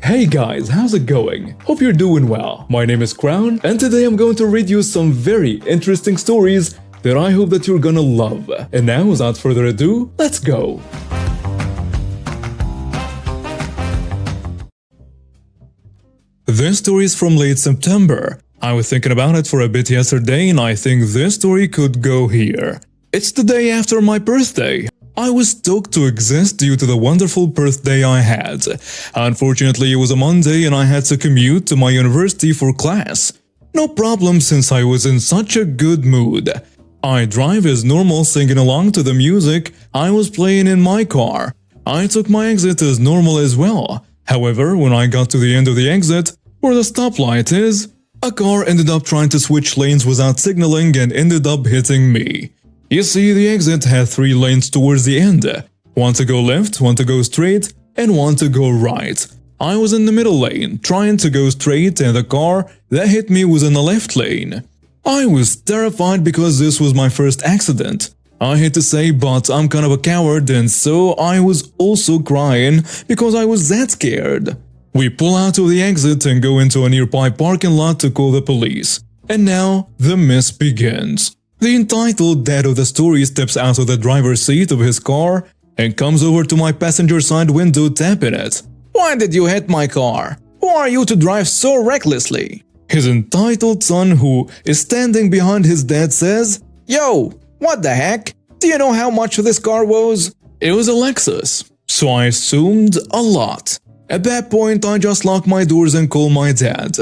Hey guys, how's it going? Hope you're doing well. My name is Crown, and today I'm going to read you some very interesting stories that I hope that you're gonna love. And now, without further ado, let's go! This story is from late September. I was thinking about it for a bit yesterday, and I think this story could go here. It's the day after my birthday. I was stoked to exist due to the wonderful birthday I had. Unfortunately, it was a Monday and I had to commute to my university for class. No problem since I was in such a good mood. I drive as normal, singing along to the music I was playing in my car. I took my exit as normal as well. However, when I got to the end of the exit, where the stoplight is, a car ended up trying to switch lanes without signaling and ended up hitting me. You see, the exit had 3 lanes towards the end. One to go left, one to go straight, and one to go right. I was in the middle lane, trying to go straight, and the car that hit me was in the left lane. I was terrified because this was my first accident. I hate to say, but I'm kind of a coward, and so I was also crying because I was that scared. We pull out of the exit and go into a nearby parking lot to call the police. And now, the mess begins. The entitled dad of the story steps out of the driver's seat of his car and comes over to my passenger side window, tapping it. "Why did you hit my car? Who are you to drive so recklessly?" His entitled son, who is standing behind his dad, says, "Yo, what the heck? Do you know how much this car was?" It was a Lexus, so I assumed a lot. At that point, I just lock my doors and call my dad.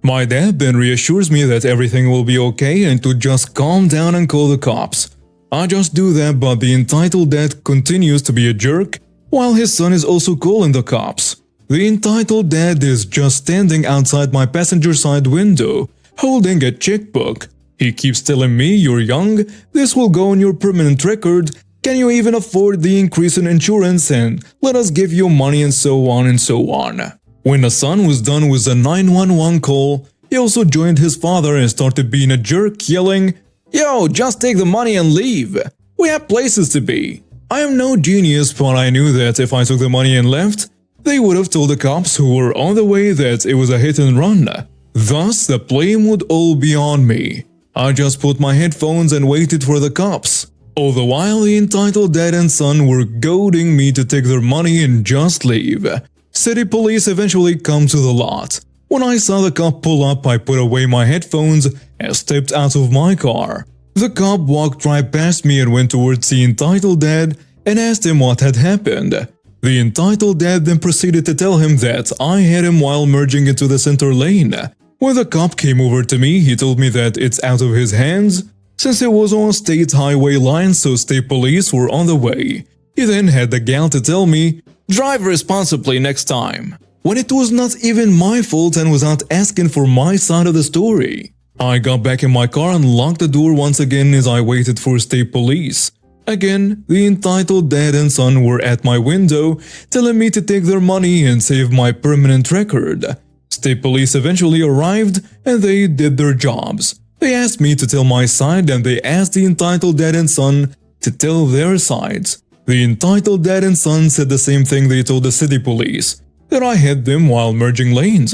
My dad then reassures me that everything will be okay and to just calm down and call the cops. I just do that, but the entitled dad continues to be a jerk, while his son is also calling the cops. The entitled dad is just standing outside my passenger side window, holding a checkbook. He keeps telling me, "You're young, this will go on your permanent record, can you even afford the increase in insurance, and let us give you money," and so on and so on. When the son was done with the 911 call, he also joined his father and started being a jerk, yelling, "Yo, just take the money and leave. We have places to be." I am no genius, but I knew that if I took the money and left, they would have told the cops who were on the way that it was a hit and run. Thus, the blame would all be on me. I just put my headphones and waited for the cops. All the while, the entitled dad and son were goading me to take their money and just leave. City police eventually come to the lot. When I saw the cop pull up, I put away my headphones and stepped out of my car. The cop walked right past me and went towards the entitled dad and asked him what had happened. The entitled dad then proceeded to tell him that I hit him while merging into the center lane. When the cop came over to me, he told me that it's out of his hands, since it was on a state highway line, so state police were on the way. He then had the gall to tell me, "Drive responsibly next time," when it was not even my fault and without asking for my side of the story. I got back in my car and locked the door once again as I waited for state police. Again, the entitled dad and son were at my window, telling me to take their money and save my permanent record. State police eventually arrived and they did their jobs. They asked me to tell my side and they asked the entitled dad and son to tell their sides. The entitled dad and son said the same thing they told the city police, that I hit them while merging lanes,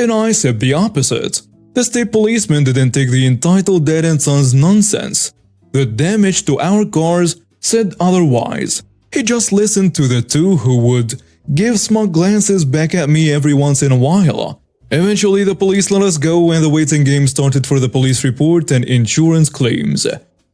and I said the opposite. The state policeman didn't take the entitled dad and son's nonsense. The damage to our cars said otherwise. He just listened to the two who would give smug glances back at me every once in a while. Eventually, the police let us go and the waiting game started for the police report and insurance claims.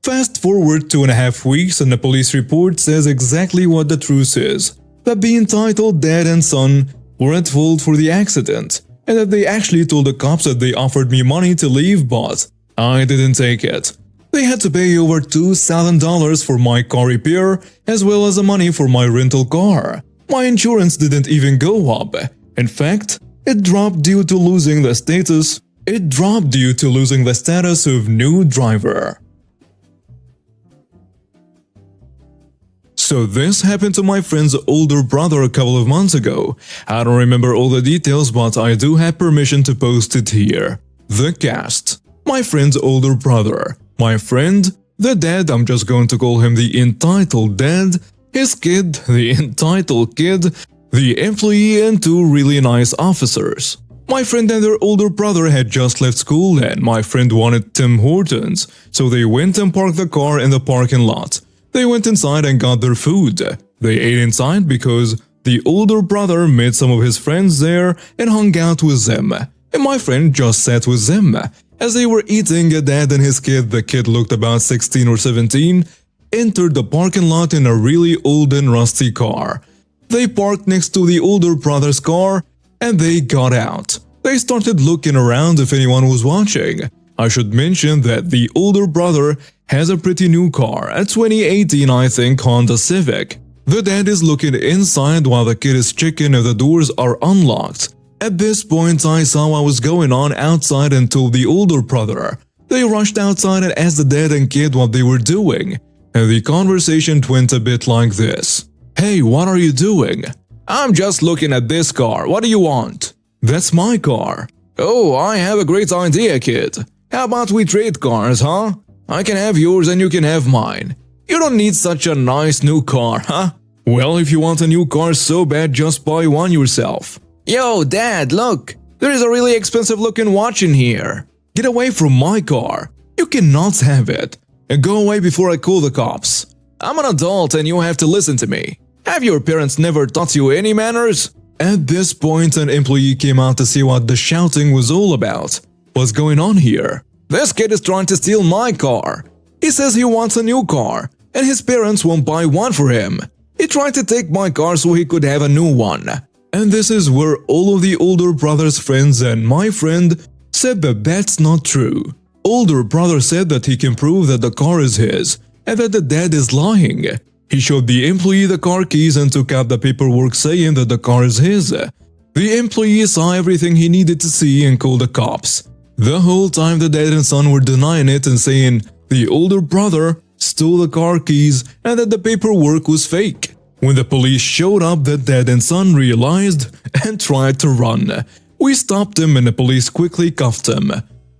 Fast forward 2.5 weeks and the police report says exactly what the truth is, that the entitled dad and son were at fault for the accident, and that they actually told the cops that they offered me money to leave, but I didn't take it. They had to pay over $2,000 for my car repair, as well as the money for my rental car. My insurance didn't even go up. In fact, it dropped due to losing the status of new driver. So this happened to my friend's older brother a couple of months ago. I don't remember all the details, but I do have permission to post it here. The cast. My friend's older brother. My friend, the dad, I'm just going to call him the entitled dad. His kid, the entitled kid. the employee and two really nice officers. My friend and their older brother had just left school and my friend wanted Tim Hortons, so they went and parked the car in the parking lot. They went inside and got their food. They ate inside because the older brother met some of his friends there and hung out with them, and my friend just sat with them. As they were eating, a dad and his kid, the kid looked about 16 or 17, entered the parking lot in a really old and rusty car. They parked next to the older brother's car and they got out. They started looking around if anyone was watching. I should mention that the older brother has a pretty new car, a 2018 I think Honda Civic. The dad is looking inside while the kid is checking if the doors are unlocked. At this point I saw what was going on outside and told the older brother. They rushed outside and asked the dad and kid what they were doing. And the conversation went a bit like this. "Hey, what are you doing?" "I'm just looking at this car. What do you want?" "That's my car." "Oh, I have a great idea, kid. How about we trade cars, huh? I can have yours and you can have mine. You don't need such a nice new car, huh?" "Well, if you want a new car so bad, just buy one yourself." "Yo, Dad, look. There is a really expensive looking watch in here." "Get away from my car. You cannot have it. And go away before I call the cops." "I'm an adult and you have to listen to me. Have your parents never taught you any manners?" At this point, an employee came out to see what the shouting was all about. "What's going on here?" "This kid is trying to steal my car. He says he wants a new car, and his parents won't buy one for him. He tried to take my car so he could have a new one." And this is where all of the older brother's friends and my friend said that that's not true. Older brother said that he can prove that the car is his, and that the dad is lying. He showed the employee the car keys and took out the paperwork saying that the car is his. The employee saw everything he needed to see and called the cops. The whole time the dad and son were denying it and saying the older brother stole the car keys and that the paperwork was fake. When the police showed up, the dad and son realized and tried to run. We stopped him and the police quickly cuffed him.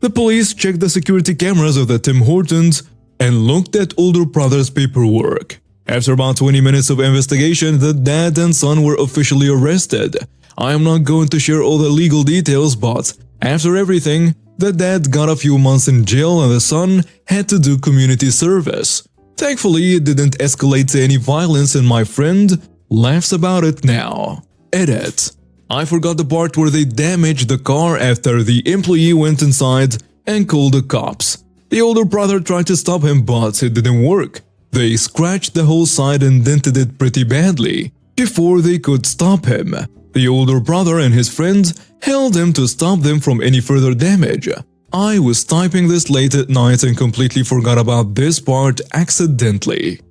The police checked the security cameras of the Tim Hortons and looked at older brother's paperwork. After about 20 minutes of investigation, the dad and son were officially arrested. I am not going to share all the legal details, but after everything, the dad got a few months in jail and the son had to do community service. Thankfully, it didn't escalate to any violence and my friend laughs about it now. Edit. I forgot the part where they damaged the car after the employee went inside and called the cops. The older brother tried to stop him, but it didn't work. They scratched the whole side and dented it pretty badly. Before they could stop him, the older brother and his friends held him to stop them from any further damage. I was typing this late at night and completely forgot about this part accidentally.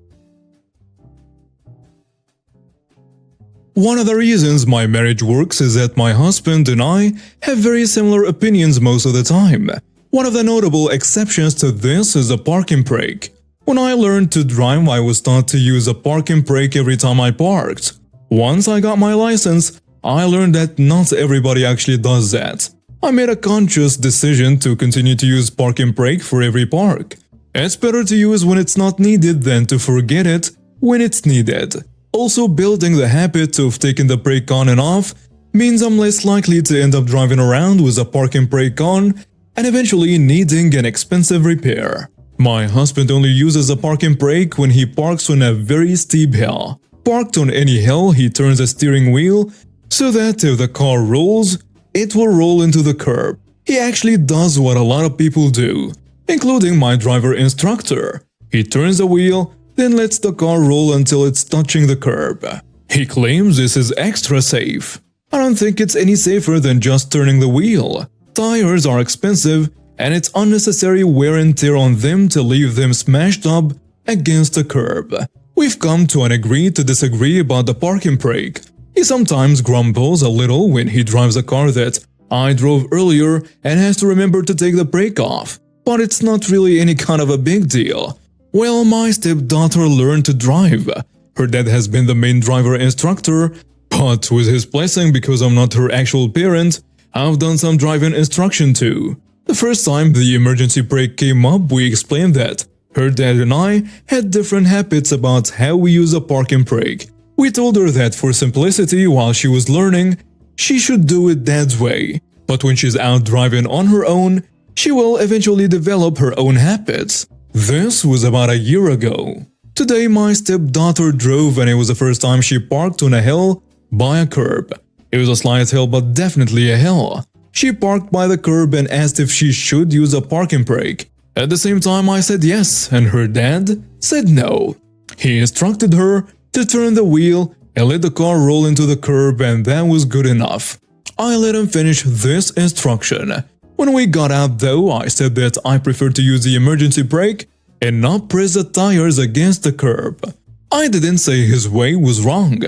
One of the reasons my marriage works is that my husband and I have very similar opinions most of the time. One of the notable exceptions to this is a parking brake. When I learned to drive, I was taught to use a parking brake every time I parked. Once I got my license, I learned that not everybody actually does that. I made a conscious decision to continue to use parking brake for every park. It's better to use when it's not needed than to forget it when it's needed. Also, building the habit of taking the brake on and off means I'm less likely to end up driving around with a parking brake on and eventually needing an expensive repair. My husband only uses a parking brake when he parks on a very steep hill. Parked on any hill, he turns the steering wheel so that if the car rolls, it will roll into the curb. He actually does what a lot of people do, including my driver instructor. He turns the wheel, then lets the car roll until it's touching the curb. He claims this is extra safe. I don't think it's any safer than just turning the wheel. Tires are expensive, and it's unnecessary wear and tear on them to leave them smashed up against the curb. We've come to an agree to disagree about the parking brake. He sometimes grumbles a little when he drives a car that I drove earlier and has to remember to take the brake off, but it's not really any kind of a big deal. Well, my stepdaughter learned to drive. Her dad has been the main driver instructor, but with his blessing, because I'm not her actual parent, I've done some driving instruction too. The first time the emergency brake came up, we explained that her dad and I had different habits about how we use a parking brake. We told her that for simplicity while she was learning, she should do it Dad's way. But when she's out driving on her own, she will eventually develop her own habits. This was about a year ago. Today my stepdaughter drove and it was the first time she parked on a hill by a curb. It was a slight hill but definitely a hill. She parked by the curb and asked if she should use a parking brake. At the same time I said yes and her dad said no. He instructed her to turn the wheel and let the car roll into the curb and that was good enough. I let him finish this instruction. When we got out though, I said that I prefer to use the emergency brake and not press the tires against the curb. I didn't say his way was wrong.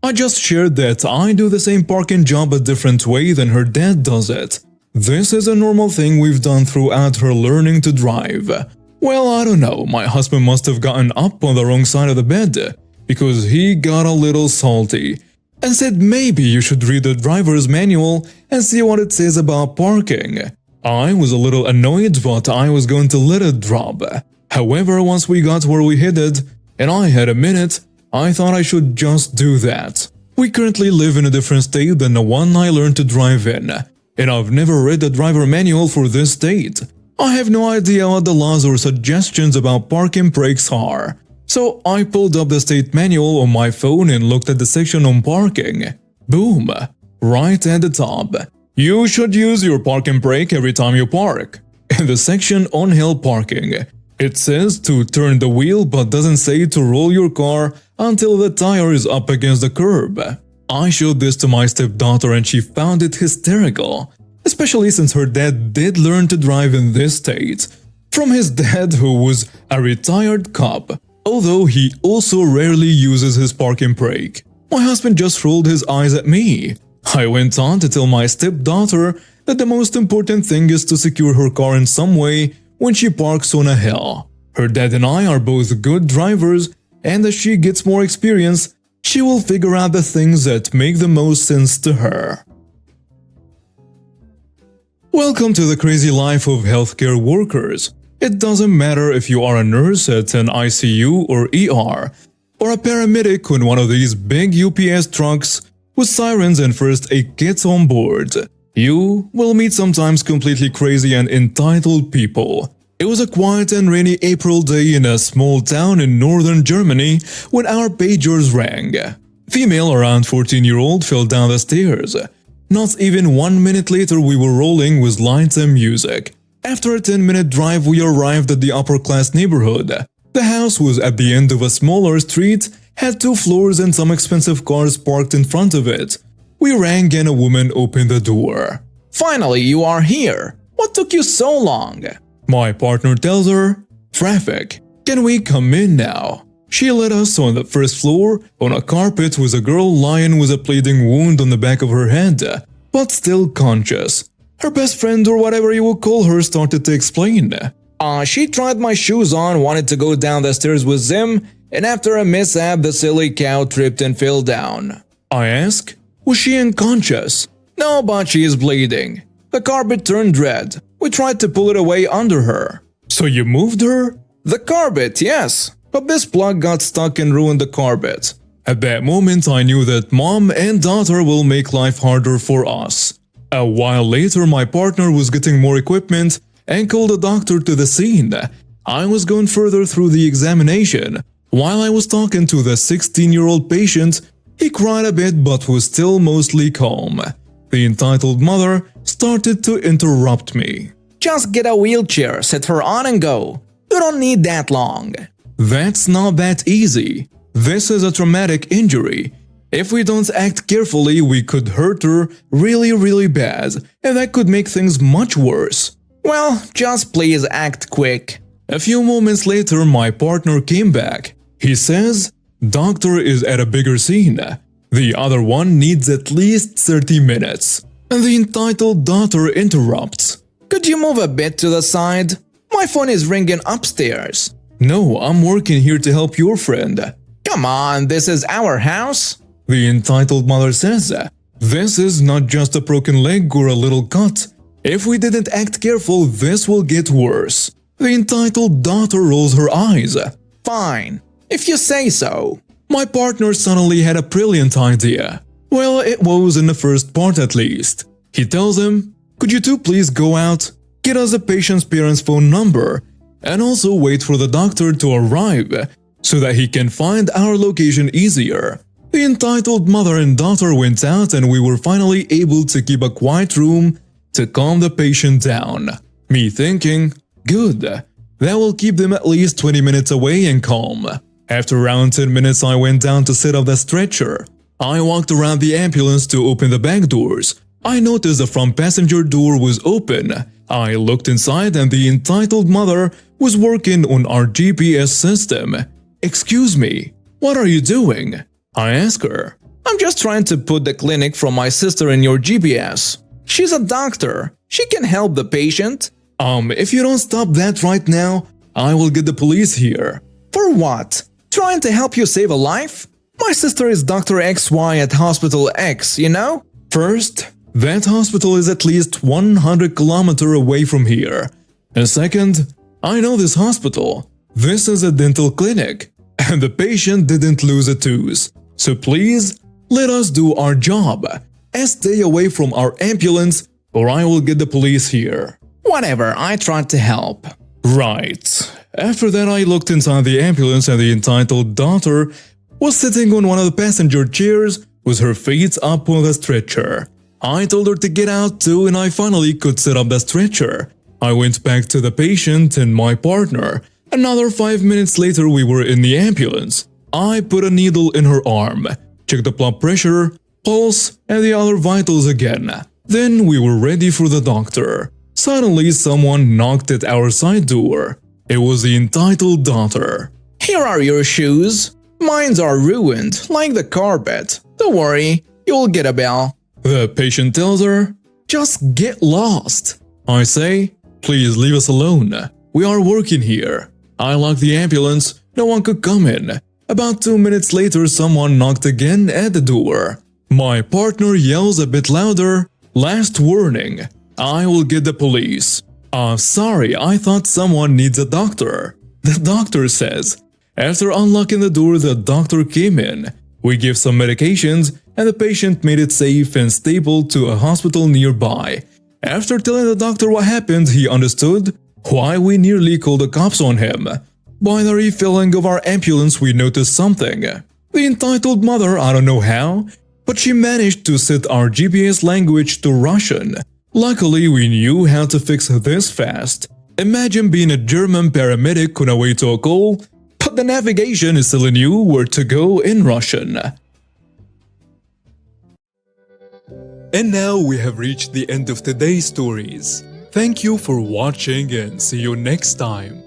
I just shared that I do the same parking job a different way than her dad does it. This is a normal thing we've done throughout her learning to drive. Well, I don't know, my husband must have gotten up on the wrong side of the bed because he got a little salty and said maybe you should read the driver's manual and see what it says about parking. I was a little annoyed but I was going to let it drop. However, once we got where we headed and I had a minute, I thought I should just do that. We currently live in a different state than the one I learned to drive in, and I've never read the driver manual for this state. I have no idea what the laws or suggestions about parking brakes are. So I pulled up the state manual on my phone and looked at the section on parking. Boom! Right at the top. You should use your parking brake every time you park. In the section on hill parking, it says to turn the wheel but doesn't say to roll your car until the tire is up against the curb. I showed this to my stepdaughter and she found it hysterical, especially since her dad did learn to drive in this state from his dad who was a retired cop, although he also rarely uses his parking brake. My husband just rolled his eyes at me. I went on to tell my stepdaughter that the most important thing is to secure her car in some way when she parks on a hill. Her dad and I are both good drivers, and as she gets more experience, she will figure out the things that make the most sense to her. Welcome to the crazy life of healthcare workers. It doesn't matter if you are a nurse at an ICU or ER, or a paramedic on one of these big UPS trucks with sirens and first aid kits on board. You will meet sometimes completely crazy and entitled people. It was a quiet and rainy April day in a small town in northern Germany when our pagers rang. Female around 14-year-old fell down the stairs. Not even 1 minute later we were rolling with lights and music. After a 10-minute drive we arrived at the upper-class neighborhood. The house was at the end of a smaller street, had 2 floors and some expensive cars parked in front of it. We rang and a woman opened the door. Finally, you are here. What took you so long? My partner tells her, "Traffic. Can we come in now?" She led us on the first floor. On a carpet was a girl lying with a bleeding wound on the back of her head, but still conscious. Her best friend or whatever you will call her started to explain. She tried my shoes on, wanted to go down the stairs with them, and after a mishap the silly cow tripped and fell down. I ask, was she unconscious? No, but she is bleeding. The carpet turned red. We tried to pull it away under her. So you moved her? The carpet, yes. But this plug got stuck and ruined the carpet. At that moment I knew that mom and daughter will make life harder for us. A while later my partner was getting more equipment and called a doctor to the scene. I was going further through the examination. While I was talking to the 16-year-old patient, he cried a bit but was still mostly calm. The entitled mother started to interrupt me. Just get a wheelchair, set her on and go. You don't need that long. That's not that easy. This is a traumatic injury. If we don't act carefully, we could hurt her really bad, and that could make things much worse. Well, just please act quick. A few moments later, my partner came back. He says, "Doctor is at a bigger scene. The other one needs at least 30 minutes. And the entitled daughter interrupts. Could you move a bit to the side? My phone is ringing upstairs. No, I'm working here to help your friend. Come on, this is our house. The entitled mother says, this is not just a broken leg or a little cut. If we didn't act careful, this will get worse. The entitled daughter rolls her eyes. Fine, if you say so. My partner suddenly had a brilliant idea. Well, it was in the first part at least. He tells him, "Could you two please go out, get us the patient's parents' phone number, and also wait for the doctor to arrive so that he can find our location easier." The entitled mother and daughter went out and we were finally able to keep a quiet room to calm the patient down. Me thinking, good, that will keep them at least 20 minutes away and calm. After around 10 minutes I went down to set up the stretcher. I walked around the ambulance to open the back doors. I noticed the front passenger door was open. I looked inside and the entitled mother was working on our GPS system. "Excuse me, what are you doing?" I asked her. "I'm just trying to put the clinic from my sister in your GPS. She's a doctor. She can help the patient." If you don't stop that right now, I will get the police here." "For what? Trying to help you save a life? My sister is Dr. XY at Hospital X, you know?" First, that hospital is at least 100 kilometers away from here. And second, I know this hospital. This is a dental clinic, and the patient didn't lose a tooth. So please, let us do our job and stay away from our ambulance or I will get the police here. "Whatever, I tried to help." Right. After that I looked inside the ambulance and the entitled daughter was sitting on one of the passenger chairs with her feet up on the stretcher. I told her to get out too and I finally could set up the stretcher. I went back to the patient and my partner. Another 5 minutes later we were in the ambulance. I put a needle in her arm, checked the blood pressure, pulse, and the other vitals again. Then we were ready for the doctor. Suddenly someone knocked at our side door. It was the entitled daughter. "Here are your shoes. Mine are ruined, like the carpet. Don't worry, you'll get a bell." The patient tells her, "Just get lost." I say, "Please leave us alone. We are working here." I locked the ambulance, no one could come in. About 2 minutes later someone knocked again at the door. My partner yells a bit louder, "Last warning, I will get the police." Sorry, I thought someone needs a doctor." The doctor says. After unlocking the door, the doctor came in. We gave some medications and the patient made it safe and stable to a hospital nearby. After telling the doctor what happened, he understood why we nearly called the cops on him. By the refilling of our ambulance, we noticed something. The entitled mother, I don't know how, but she managed to set our GPS language to Russian. Luckily, we knew how to fix this fast. Imagine being a German paramedic on a way to a call, but the navigation is telling you where to go in Russian. And now we have reached the end of today's stories. Thank you for watching and see you next time.